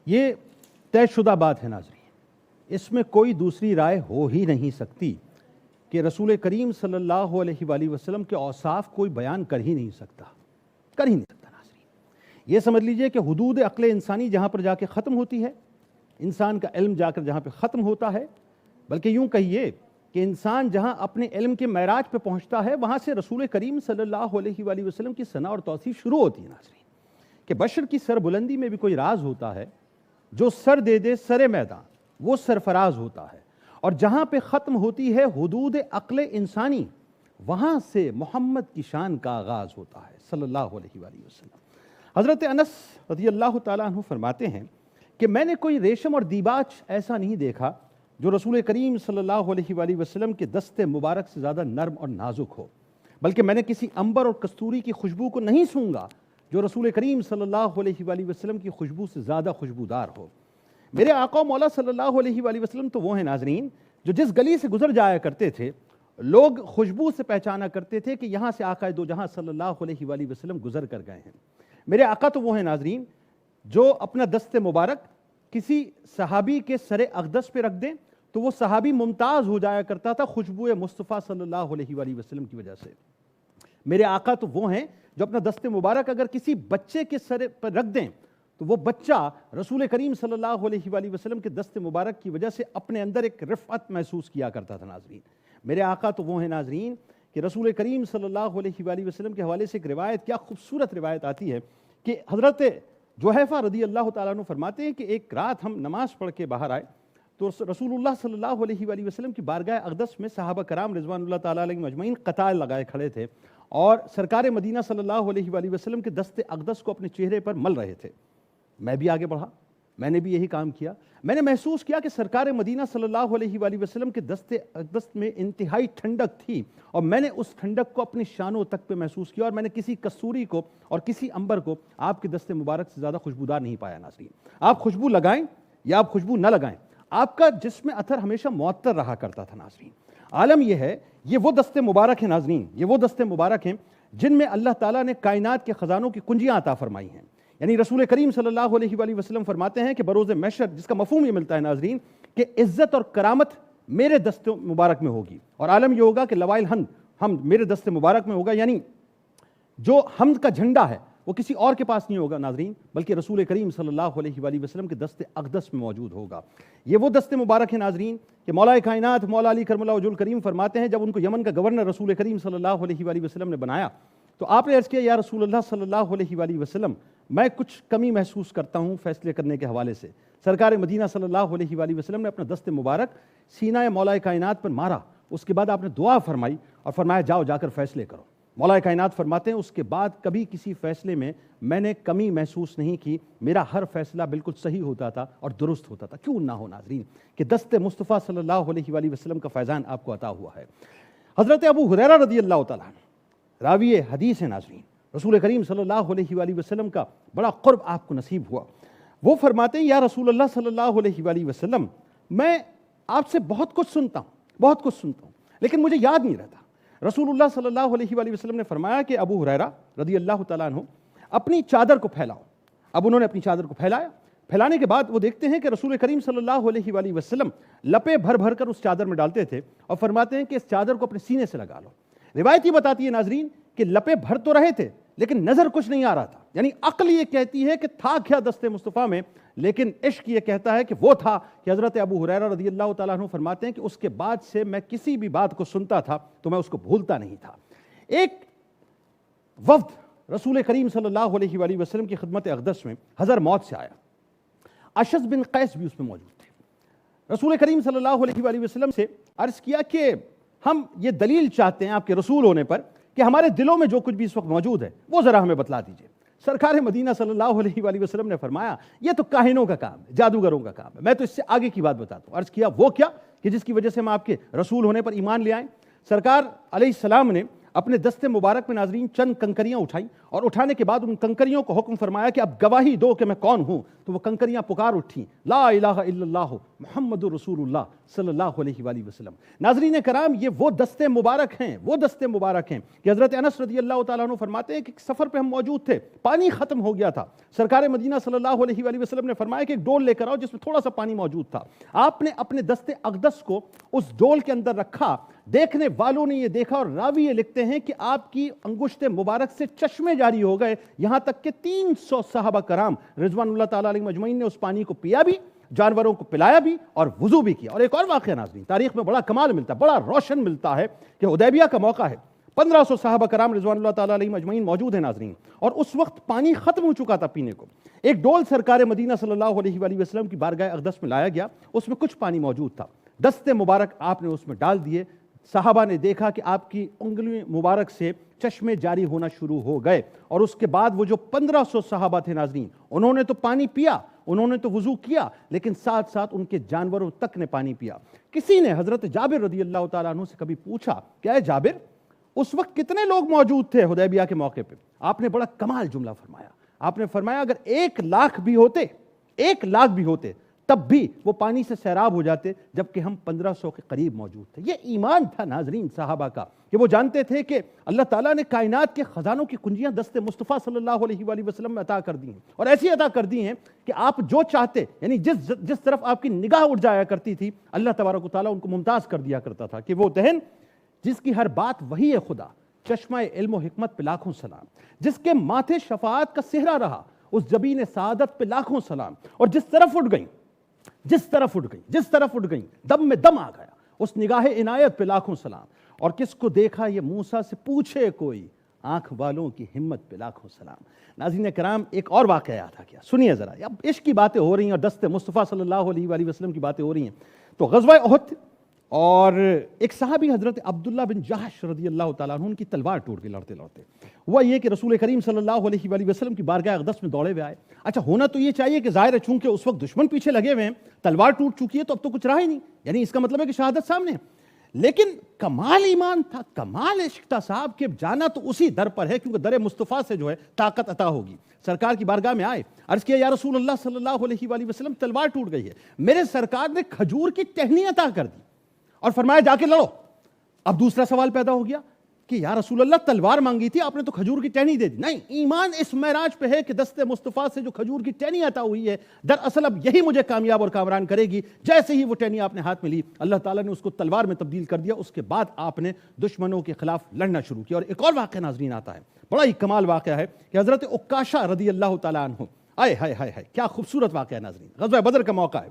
یہ طے شدہ بات ہے ناظرین، اس میں کوئی دوسری رائے ہو ہی نہیں سکتی کہ رسول کریم صلی اللہ علیہ وآلہ وسلم کے اوصاف کوئی بیان کر ہی نہیں سکتا ناظرین۔ یہ سمجھ لیجئے کہ حدود عقل انسانی جہاں پر جا کے ختم ہوتی ہے، انسان کا علم جا کر جہاں پہ ختم ہوتا ہے، بلکہ یوں کہیے کہ انسان جہاں اپنے علم کے معراج پہ پہنچتا ہے، وہاں سے رسول کریم صلی اللہ علیہ وآلہ وسلم کی ثنا اور توصیف شروع ہوتی ہے ناظرین۔ کہ بشر کی سر بلندی میں بھی کوئی راز ہوتا ہے، جو سر دے دے سر میدان وہ سرفراز ہوتا ہے، اور جہاں پہ ختم ہوتی ہے حدود عقل انسانی، وہاں سے محمد کی شان کا آغاز ہوتا ہے صلی اللہ علیہ وآلہ وسلم۔ حضرت انس رضی اللہ تعالیٰ عنہ فرماتے ہیں کہ میں نے کوئی ریشم اور دیباج ایسا نہیں دیکھا جو رسول کریم صلی اللہ علیہ وآلہ وسلم کے دست مبارک سے زیادہ نرم اور نازک ہو، بلکہ میں نے کسی عنبر اور کستوری کی خوشبو کو نہیں سونگا جو رسول کریم صلی اللہ علیہ وآلہ وسلم کی خوشبو سے زیادہ خوشبودار ہو۔ میرے آقا و مولا صلی اللہ علیہ وآلہ وسلم تو وہ ہیں ناظرین جو جس گلی سے گزر جایا کرتے تھے، لوگ خوشبو سے پہچانا کرتے تھے کہ یہاں سے آقا دو جہاں صلی اللہ علیہ وآلہ وسلم گزر کر گئے ہیں۔ میرے آقا تو وہ ہیں ناظرین جو اپنا دست مبارک کسی صحابی کے سر اقدس پہ رکھ دیں تو وہ صحابی ممتاز ہو جایا کرتا تھا خوشبو مصطفیٰ صلی اللہ علیہ وآلہ وسلم کی وجہ سے۔ میرے آقا تو وہ ہیں جو اپنا دست مبارک اگر کسی بچے کے سر پر رکھ دیں تو وہ بچہ رسول کریم صلی اللہ علیہ وآلہ وسلم کے دست مبارک کی وجہ سے اپنے اندر ایک رفعت محسوس کیا کرتا تھا ناظرین۔ میرے آقا تو وہ ہیں ناظرین کہ رسول کریم صلی اللہ علیہ وآلہ وسلم کے حوالے سے ایک روایت، کیا خوبصورت روایت آتی ہے کہ حضرت جحیفہ رضی اللہ تعالیٰ عنہ فرماتے ہیں کہ ایک رات ہم نماز پڑھ کے باہر آئے تو رسول اللہ صلی اللہ علیہ وآلہ وسلم کی بارگاہ اقدس میں صحابہ کرام رضوان اللہ تعالیٰ علیہم اجمعین قطار لگائے کھڑے تھے اور سرکار مدینہ صلی اللہ علیہ وآلہ وسلم کے دست اقدس کو اپنے چہرے پر مل رہے تھے۔ میں بھی آگے بڑھا، میں نے بھی یہی کام کیا۔ میں نے محسوس کیا کہ سرکار مدینہ صلی اللہ علیہ وآلہ وسلم کے دست اقدس میں انتہائی ٹھنڈک تھی، اور میں نے اس ٹھنڈک کو اپنی شانوں تک پہ محسوس کیا، اور میں نے کسی کستوری کو اور کسی عنبر کو آپ کے دست مبارک سے زیادہ خوشبودار نہیں پایا ناظرین۔ آپ خوشبو لگائیں یا آپ خوشبو نہ لگائیں، آپ کا جسم عطر ہمیشہ معطر رہا کرتا تھا ناظرین۔ عالم یہ ہے، یہ وہ دست مبارک ہیں ناظرین، یہ وہ دست مبارک ہیں جن میں اللہ تعالیٰ نے کائنات کے خزانوں کی کنجیاں عطا فرمائی ہیں۔ یعنی رسول کریم صلی اللہ علیہ وآلہ وسلم فرماتے ہیں کہ بروز محشر، جس کا مفہوم یہ ملتا ہے ناظرین کہ عزت اور کرامت میرے دست مبارک میں ہوگی، اور عالم یہ ہوگا کہ لوائل حمد میرے دست مبارک میں ہوگا، یعنی جو حمد کا جھنڈا ہے وہ کسی اور کے پاس نہیں ہوگا ناظرین، بلکہ رسول کریم صلی اللہ علیہ وآلہ وسلم کے دست اقدس میں موجود ہوگا۔ یہ وہ دست مبارک ہے ناظرین کہ مولا کائنات مولا علی کرم اللہ وجہ الکریم فرماتے ہیں جب ان کو یمن کا گورنر رسول کریم صلی اللہ علیہ وآلہ وسلم نے بنایا تو آپ نے عرض کیا یا رسول اللہ صلی اللہ علیہ وآلہ وسلم میں کچھ کمی محسوس کرتا ہوں فیصلے کرنے کے حوالے سے۔ سرکار مدینہ صلی اللہ علیہ وآلہ وسلم نے اپنا دست مبارک سینہ مولا کائنات پر مارا، اس کے بعد آپ نے دعا فرمائی اور فرمایا جاؤ جا کر فیصلے کرو۔ مولا کائنات فرماتے ہیں اس کے بعد کبھی کسی فیصلے میں نے کمی محسوس نہیں کی، میرا ہر فیصلہ بالکل صحیح ہوتا تھا اور درست ہوتا تھا۔ کیوں نہ ہو ناظرین کہ دست مصطفیٰ صلی اللہ علیہ وآلہ وسلم کا فیضان آپ کو عطا ہوا ہے۔ حضرت ابو ہریرہ رضی اللہ تعالیٰ عنہ راوی حدیث ہے ناظرین، رسول کریم صلی اللہ علیہ وآلہ وسلم کا بڑا قرب آپ کو نصیب ہوا۔ وہ فرماتے ہیں یا رسول اللہ صلی اللہ علیہ وآلہ وسلم میں آپ سے بہت کچھ سنتا ہوں لیکن مجھے یاد نہیں رہتا۔ رسول اللہ صلی اللہ علیہ وآلہ وسلم نے فرمایا کہ ابو ہریرہ رضی اللہ تعالیٰ عنہ اپنی چادر کو پھیلاؤ۔ اب انہوں نے اپنی چادر کو پھیلایا، پھیلانے کے بعد وہ دیکھتے ہیں کہ رسول کریم صلی اللہ علیہ وآلہ وسلم لپے بھر بھر کر اس چادر میں ڈالتے تھے اور فرماتے ہیں کہ اس چادر کو اپنے سینے سے لگا لو۔ روایت یہ بتاتی ہے ناظرین کہ لپے بھر تو رہے تھے لیکن نظر کچھ نہیں آ رہا تھا، یعنی عقل یہ کہتی ہے کہ تھا کیا دست مصطفیٰ میں، لیکن عشق یہ کہتا ہے کہ وہ تھا کہ حضرت ابو ہریرہ رضی اللہ تعالیٰ عنہ فرماتے ہیں کہ اس کے بعد سے میں کسی بھی بات کو سنتا تھا تو میں اس کو بھولتا نہیں تھا۔ ایک وفد رسول کریم صلی اللہ علیہ وآلہ وسلم کی خدمت اقدس میں حضر موت سے آیا، اشعث بن قیس بھی اس میں موجود تھے۔ رسول کریم صلی اللہ علیہ وآلہ وسلم سے عرض کیا کہ ہم یہ دلیل چاہتے ہیں آپ کے رسول ہونے پر کہ ہمارے دلوں میں جو کچھ بھی اس وقت موجود ہے وہ ذرا ہمیں بتلا دیجئے۔ سرکار مدینہ صلی اللہ علیہ وآلہ وسلم نے فرمایا یہ تو کاہنوں کا کام ہے، جادوگروں کا کام ہے، میں تو اس سے آگے کی بات بتاتا ہوں۔ عرض کیا وہ کیا کہ جس کی وجہ سے ہم آپ کے رسول ہونے پر ایمان لے آئیں؟ سرکار علیہ السلام نے اپنے دست مبارک میں ناظرین چند کنکریاں اٹھائیں اور اٹھانے کے بعد ان کنکریوں کو حکم فرمایا کہ اب گواہی دو کہ میں کون ہوں، تو وہ کنکریاں پکار اٹھیں، لا الہ الا اللہ محمد رسول اللہ صلی اللہ علیہ وآلہ وسلم۔ ناظرین کرام، یہ وہ دستے مبارک ہیں، وہ دستے مبارک ہیں کہ حضرت انس رضی اللہ تعالیٰ عنہ فرماتے ہیں کہ سفر پہ ہم موجود تھے، پانی ختم ہو گیا تھا، سرکار مدینہ صلی اللہ علیہ وآلہ وسلم نے فرمایا کہ ایک ڈول لے کر آؤ جس میں تھوڑا سا پانی موجود تھا۔ آپ نے اپنے دستے اقدس کو اس ڈول کے اندر رکھا، دیکھنے والوں نے یہ دیکھا اور راوی یہ لکھتے ہیں کہ آپ کی انگشت مبارک سے چشمے جاری ہو گئے، یہاں تک کہ 300 صحابہ کرام رضوان اللہ تعالیٰ علیہ مجمعین نے اس پانی کو پیا بھی، جانوروں کو پلایا بھی اور وضو بھی کیا۔ اور ایک اور واقعہ ناظرین، تاریخ میں بڑا کمال ملتا ہے، بڑا روشن ملتا ہے کہ حدیبیہ کا موقع ہے، 1500 صحابہ کرام رضوان اللہ تعالیٰ علیہ مجمعین موجود ہیں ناظرین، اور اس وقت پانی ختم ہو چکا تھا پینے کو۔ ایک ڈول سرکار مدینہ صلی اللہ علیہ وآلہ وسلم کی بارگاہ اقدس میں لایا گیا، اس میں کچھ پانی موجود تھا، دستے مبارک آپ نے اس میں ڈال دیے، صحابہ نے دیکھا کہ آپ کی انگلی مبارک سے چشمے جاری ہونا شروع ہو گئے، اور اس کے بعد وہ جو 1500 صحابہ تھے ناظرین، انہوں نے تو پانی پیا، انہوں نے تو وضو کیا، لیکن ساتھ ساتھ ان کے جانوروں تک نے پانی پیا۔ کسی نے حضرت جابر رضی اللہ تعالیٰ عنہ سے کبھی پوچھا کہ اے جابر، اس وقت کتنے لوگ موجود تھے حدیبیہ کے موقع پہ؟ آپ نے بڑا کمال جملہ فرمایا، آپ نے فرمایا اگر 1 لاکھ بھی ہوتے تب بھی وہ پانی سے سیراب ہو جاتے، جبکہ ہم 1500 کے قریب موجود تھے۔ یہ ایمان تھا ناظرین صحابہ کا کہ وہ جانتے تھے کہ اللہ تعالیٰ نے کائنات کے خزانوں کی کنجیاں دست مصطفیٰ صلی اللہ علیہ وآلہ وسلم میں عطا کر دی ہیں، اور ایسی عطا کر دی ہیں کہ آپ جو چاہتے، یعنی جس طرف آپ کی نگاہ اٹھ جایا کرتی تھی، اللہ تبارک و تعالیٰ ان کو ممتاز کر دیا کرتا تھا کہ وہ دہن جس کی ہر بات وحی خدا، چشمہ علم و حکمت پہ لاکھوں سلام، جس کے ماتھے شفاعت کا صحرا رہا، اس جبین سعادت پہ لاکھوں سلام، اور جس طرف اٹھ گئیں دم میں دم آ گیا، اس نگاہ عنایت پہ لاکھوں سلام، اور کس کو دیکھا یہ موسیٰ سے پوچھے کوئی، آنکھ والوں کی ہمت پہ لاکھوں سلام۔ ناظرین کرام، ایک اور واقعہ یاد آ گیا، سنیے ذرا، اب عشق کی باتیں ہو رہی ہیں اور دست مصطفیٰ صلی اللہ علیہ وآلہ وسلم کی باتیں ہو رہی ہیں، تو غزوہ احد، اور ایک صحابی حضرت عبداللہ بن جحش رضی اللہ تعالیٰ عنہ، ان کی تلوار ٹوٹ گئی لڑتے لڑتے۔ ہوا یہ کہ رسول کریم صلی اللہ علیہ وآلہ وسلم کی بارگاہ اقدس میں دوڑے ہوئے آئے۔ اچھا، ہونا تو یہ چاہیے کہ ظاہر ہے چونکہ اس وقت دشمن پیچھے لگے ہوئے ہیں، تلوار ٹوٹ چکی ہے تو اب تو کچھ رہا ہی نہیں، یعنی اس کا مطلب ہے کہ شہادت سامنے ہے، لیکن کمال ایمان تھا، کمال عشق تھا صاحب کہ جانا تو اسی در پر ہے، کیونکہ در مصطفیٰ سے جو ہے طاقت عطا ہوگی۔ سرکار کی بارگاہ میں آئے، عرض کیا یا رسول اللہ صلی اللہ علیہ وآلہ وسلم، تلوار ٹوٹ گئی ہے، میرے سرکار نے کھجور کی ٹہنی عطا کر دی اور فرمایا جا کے لڑو۔ اب دوسرا سوال پیدا ہو گیا کہ یا رسول اللہ، تلوار مانگی تھی آپ نے تو کھجور کی ٹہنی دے دی۔ نہیں، ایمان اس معراج پہ ہے کہ دست مصطفیٰ سے جو کھجور کی ٹہنی عطا ہوئی ہے، دراصل اب یہی مجھے کامیاب اور کامران کرے گی۔ جیسے ہی وہ ٹہنی آپ نے ہاتھ میں لی، اللہ تعالیٰ نے اس کو تلوار میں تبدیل کر دیا، اس کے بعد آپ نے دشمنوں کے خلاف لڑنا شروع کیا۔ اور ایک اور واقعہ ناظرین آتا ہے، بڑا ہی کمال واقعہ ہے کہ حضرت عکاشہ رضی اللہ تعالیٰ عنہ، آئے ہائے ہائے ہائے کیا خوبصورت واقعہ ہے ناظرین، غزوہ بدر کا موقع ہے،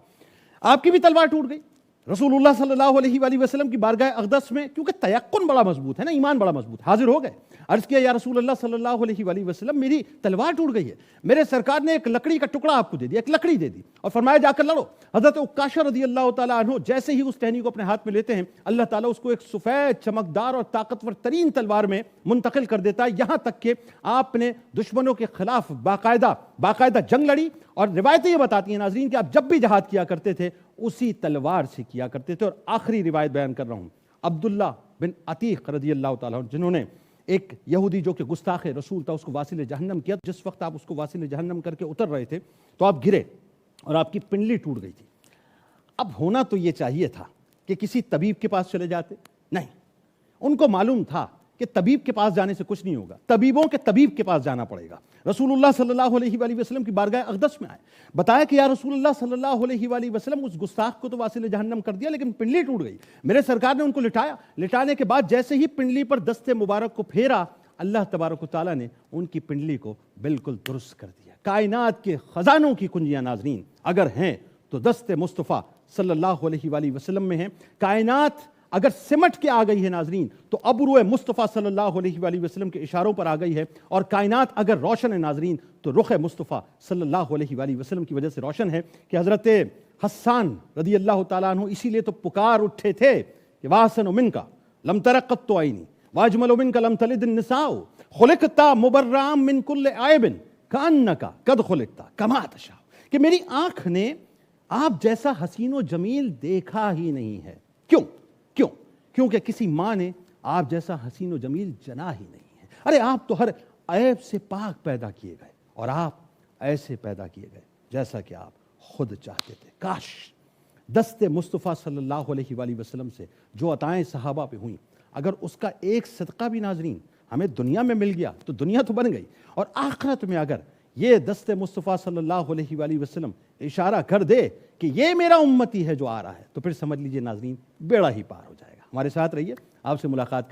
آپ کی بھی تلوار ٹوٹ گئی، رسول اللہ صلی اللہ علیہ وآلہ وسلم کی بارگاہ اقدس میں، کیونکہ تیقن بڑا مضبوط ہے نا، ایمان بڑا مضبوط، حاضر ہو گئے، عرض کیا یا رسول اللہ صلی اللہ علیہ وآلہ وسلم، میری تلوار ٹوٹ گئی ہے، میرے سرکار نے ایک لکڑی کا ٹکڑا آپ کو دے دیا، ایک لکڑی دے دی اور فرمایا جا کر لڑو۔ حضرت عکاشہ رضی اللہ تعالیٰ عنہ جیسے ہی اس ٹہنی کو اپنے ہاتھ میں لیتے ہیں، اللہ تعالیٰ اس کو ایک سفید چمکدار اور طاقتور ترین تلوار میں منتقل کر دیتا ہے، یہاں تک کہ آپ نے دشمنوں کے خلاف باقاعدہ جنگ لڑی، اور روایتیں یہ بتاتی ہیں ناظرین کہ آپ جب بھی جہاد کیا کرتے تھے اسی تلوار سے کیا کرتے تھے۔ اور آخری روایت بیان کر رہا ہوں، عبداللہ بن عتیق رضی اللہ تعالیٰ عنہ، جنہوں نے ایک یہودی جو کہ گستاخ رسول تھا اس کو واصل جہنم کیا، جس وقت آپ اس کو واصل جہنم کر کے اتر رہے تھے تو آپ گرے اور آپ کی پنڈلی ٹوٹ گئی تھی۔ اب ہونا تو یہ چاہیے تھا کہ کسی طبیب کے پاس چلے جاتے، نہیں، ان کو معلوم تھا کہ طبیب کے پاس جانے سے کچھ نہیں ہوگا، طبیبوں کے طبیب کے پاس جانا پڑے گا۔ رسول اللہ صلی اللہ علیہ وآلہ وسلم کی بارگاہ اقدس میں آئے، بتایا کہ یا رسول اللہ صلی اللہ علیہ وآلہ وسلم، اس گستاخ کو تو واصل جہنم کر دیا لیکن پنڈلی ٹوٹ گئی۔ میرے سرکار نے ان کو لٹایا، لٹانے کے بعد جیسے ہی پنڈلی پر دست مبارک کو پھیرا، اللہ تبارک و تعالیٰ نے ان کی پنڈلی کو بالکل درست کر دیا۔ کائنات کے خزانوں کی کنجیاں ناظرین اگر ہیں تو دست مصطفیٰ صلی اللہ علیہ وآلہ وسلم میں ہیں۔ کائنات اگر سمٹ کے آ گئی ہے ناظرین تو ابرو مصطفیٰ صلی اللہ علیہ وآلہ وسلم کے اشاروں پر آ گئی ہے، اور کائنات اگر روشن ہے ناظرین تو رخ مصطفیٰ صلی اللہ علیہ وآلہ وسلم کی وجہ سے روشن ہے کہ حضرت حسان رضی اللہ تعالیٰ عنہ اسی لیے تو پکار اٹھے تھے کہ وَأَحْسَنُ مِنْكَ لَمْ تَرَ قَطُّ عَيْنِي وَأَجْمَلُ مِنْكَ لَمْ تَلِدِ النِّسَاءُ خُلِقْتَ مُبَرَّأً مِنْ كُلِّ عَيْبٍ كَأَنَّكَ قَدْ خُلِقْتَ كَمَا تَشَاءُ، کہ میری آنکھ نے آپ جیسا حسین و جمیل دیکھا ہی نہیں ہے۔ کیونکہ کسی ماں نے آپ جیسا حسین و جمیل جنا ہی نہیں ہے۔ ارے آپ تو ہر عیب سے پاک پیدا کیے گئے اور آپ ایسے پیدا کیے گئے جیسا کہ آپ خود چاہتے تھے۔ کاش دست مصطفیٰ صلی اللہ علیہ وآلہ وسلم سے جو عطائیں صحابہ پہ ہوئیں، اگر اس کا ایک صدقہ بھی ناظرین ہمیں دنیا میں مل گیا تو دنیا تو بن گئی، اور آخرت میں اگر یہ دست مصطفیٰ صلی اللہ علیہ وآلہ وسلم اشارہ کر دے کہ یہ میرا امتی ہے جو آ رہا ہے، تو پھر سمجھ لیجئے ناظرین بیڑا ہی پار ہو جائے گا۔ ہمارے ساتھ رہیے، آپ سے ملاقات کر